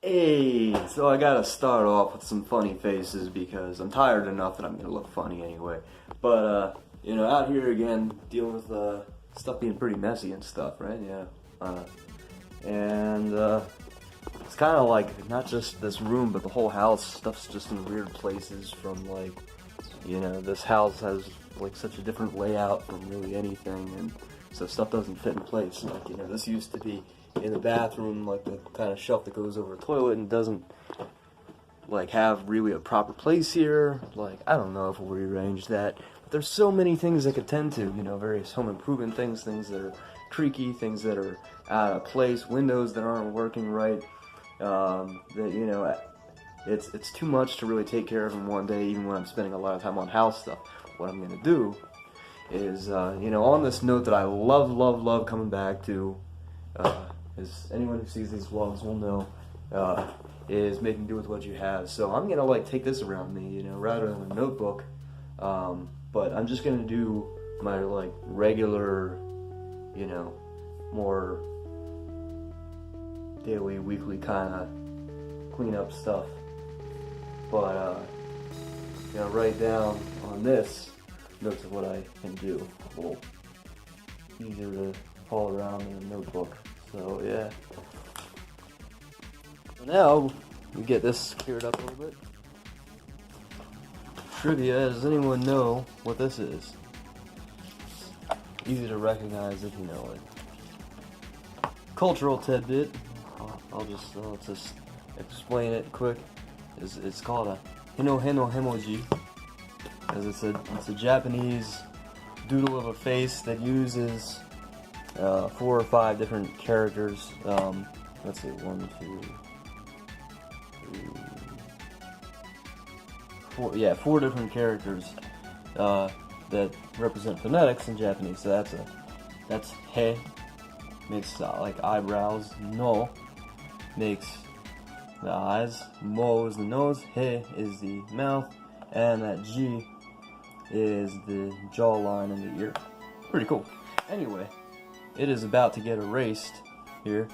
Hey, so I gotta start off with some funny faces because I'm tired enough that I'm gonna look funny anyway. But, out here again, dealing with stuff being pretty messy and stuff, right? Yeah. And it's kind of like not just this room, but the whole house. Stuff's just in weird places from like, this house has like such a different layout from really anything, and so stuff doesn't fit in place. Like, this used to be in the bathroom, like the kind of shelf that goes over a toilet and doesn't like have really a proper place here. Like, I don't know if we'll rearrange that, but there's so many things I could tend to, various home improvement things, things that are creaky, things that are out of place, windows that aren't working right. That it's too much to really take care of in one day, even when I'm spending a lot of time on house stuff. What I'm gonna do is, on this note that I love, love, love coming back to, as anyone who sees these vlogs will know, is making do with what you have. So I'm gonna like take this around me, rather than a notebook. But I'm just gonna do my like regular, more daily, weekly kind of cleanup stuff. But write down on this notes of what I can do. A little easier to haul around in a notebook. So yeah. So now we get this cleared up a little bit. Trivia: does anyone know what this is? Easy to recognize if you know it. Cultural tidbit. I'll just explain it quick. It's called a hino hino hemoji, as it's a Japanese doodle of a face that uses 4 or 5 different characters. Let's see, 1, 2, 3, 4. Yeah, 4 different characters that represent phonetics in Japanese. So that's he, makes like eyebrows. No makes the eyes. Mo is the nose. He is the mouth, and that G is the jawline and the ear. Pretty cool. Anyway, it is about to get erased here.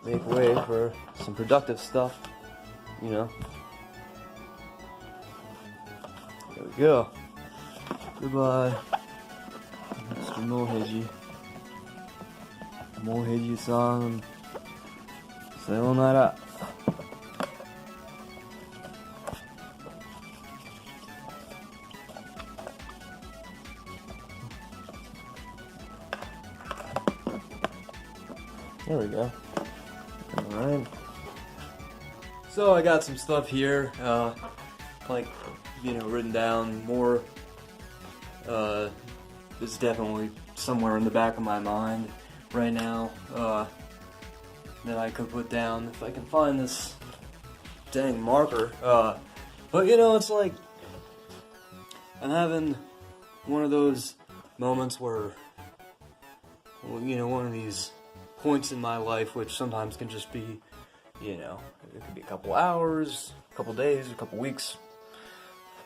Make way for some productive stuff, There we go. Goodbye, Mr. Moheji. Moheji-san. Sayonara. There we go. Alright. So I got some stuff here, written down more. It's definitely somewhere in the back of my mind right now, that I could put down if I can find this dang marker. But it's like I'm having one of those moments where, one of these points in my life, which sometimes can just be, it could be a couple hours, a couple days, a couple weeks,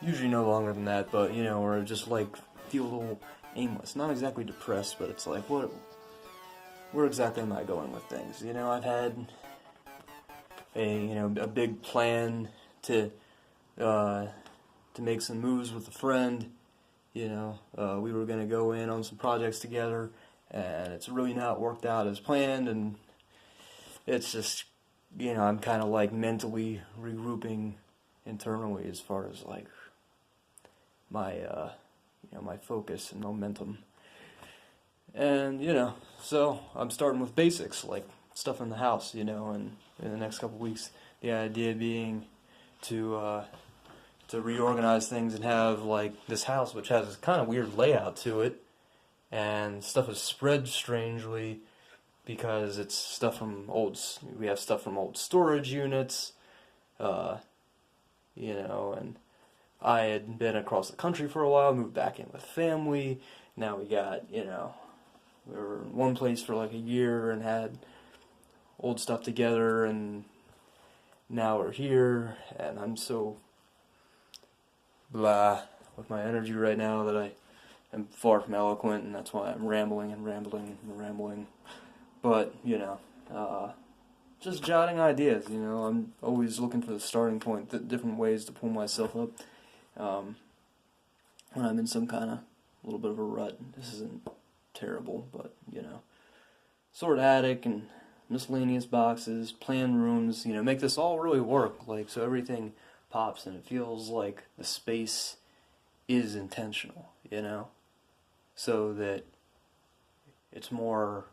usually no longer than that, but, where I just, like, feel a little aimless. Not exactly depressed, but it's like, where exactly am I going with things? I've had a big plan to make some moves with a friend. We were going to go in on some projects together, and it's really not worked out as planned, and it's just, I'm kind of like mentally regrouping internally as far as like my, my focus and momentum. And, so I'm starting with basics, like stuff in the house, and in the next couple weeks, the idea being to reorganize things and have like this house, which has this kind of weird layout to it, and stuff is spread strangely because it's stuff from we have stuff from old storage units, and I had been across the country for a while, moved back in with family. Now we got, we were in one place for like a year and had old stuff together, and now we're here, and I'm so blah with my energy right now that am far from eloquent, and that's why I'm rambling and rambling and rambling. But, just jotting ideas, I'm always looking for the starting point, different ways to pull myself up when I'm in some kind of little bit of a rut. This isn't terrible, but, sort attic and miscellaneous boxes, plan rooms, make this all really work, so everything pops and it feels like the space is intentional, so that it's more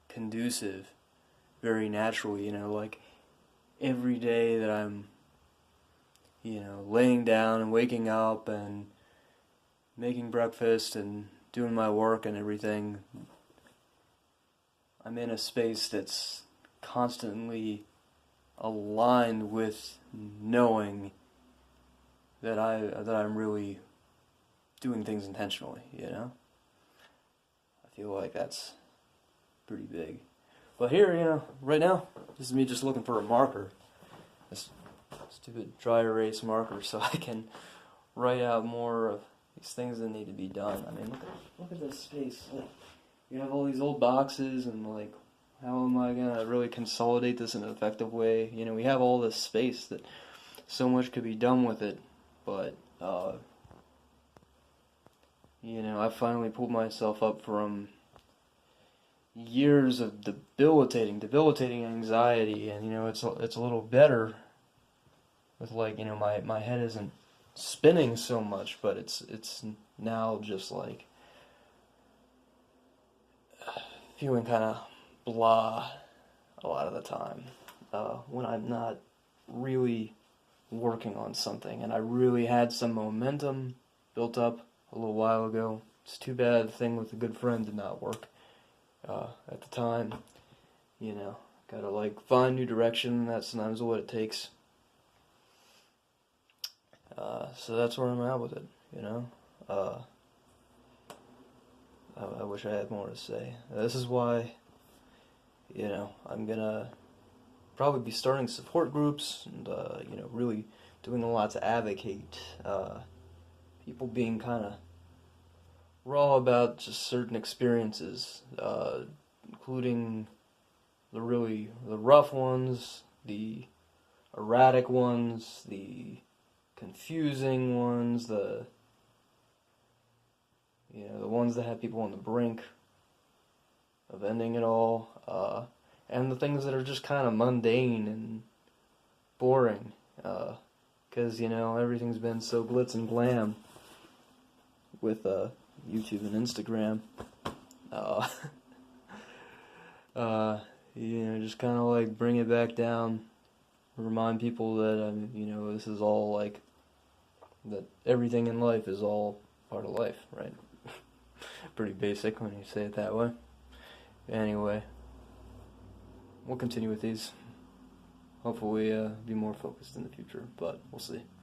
conducive very naturally, like every day that I'm, laying down and waking up and making breakfast and doing my work and everything, I'm in a space that's constantly aligned with knowing that I'm really doing things intentionally, I feel like that's pretty big. But here, right now, this is me just looking for a marker. This stupid dry erase marker so I can write out more of these things that need to be done. I mean, look at this space. You have all these old boxes and how am I going to really consolidate this in an effective way? We have all this space that so much could be done with it, but I finally pulled myself up from years of debilitating anxiety, and it's a little better with my head isn't spinning so much, but it's now just feeling kind of blah a lot of the time when I'm not really working on something, and I really had some momentum built up a little while ago. It's too bad the thing with a good friend did not work at the time. Gotta find new direction. That's sometimes what it takes. So that's where I'm at with it. I wish I had more to say. This is why, I'm gonna probably be starting support groups and really doing a lot to advocate people being kind of raw about just certain experiences, including the rough ones, the erratic ones, the confusing ones, the ones that have people on the brink of ending it all, and the things that are just kind of mundane and boring, because everything's been so glitz and glam with YouTube and Instagram. Just kind of bring it back down, remind people that this is all that everything in life is all part of life, right? Pretty basic when you say it that way. Anyway, we'll continue with these. Hopefully, be more focused in the future, but we'll see.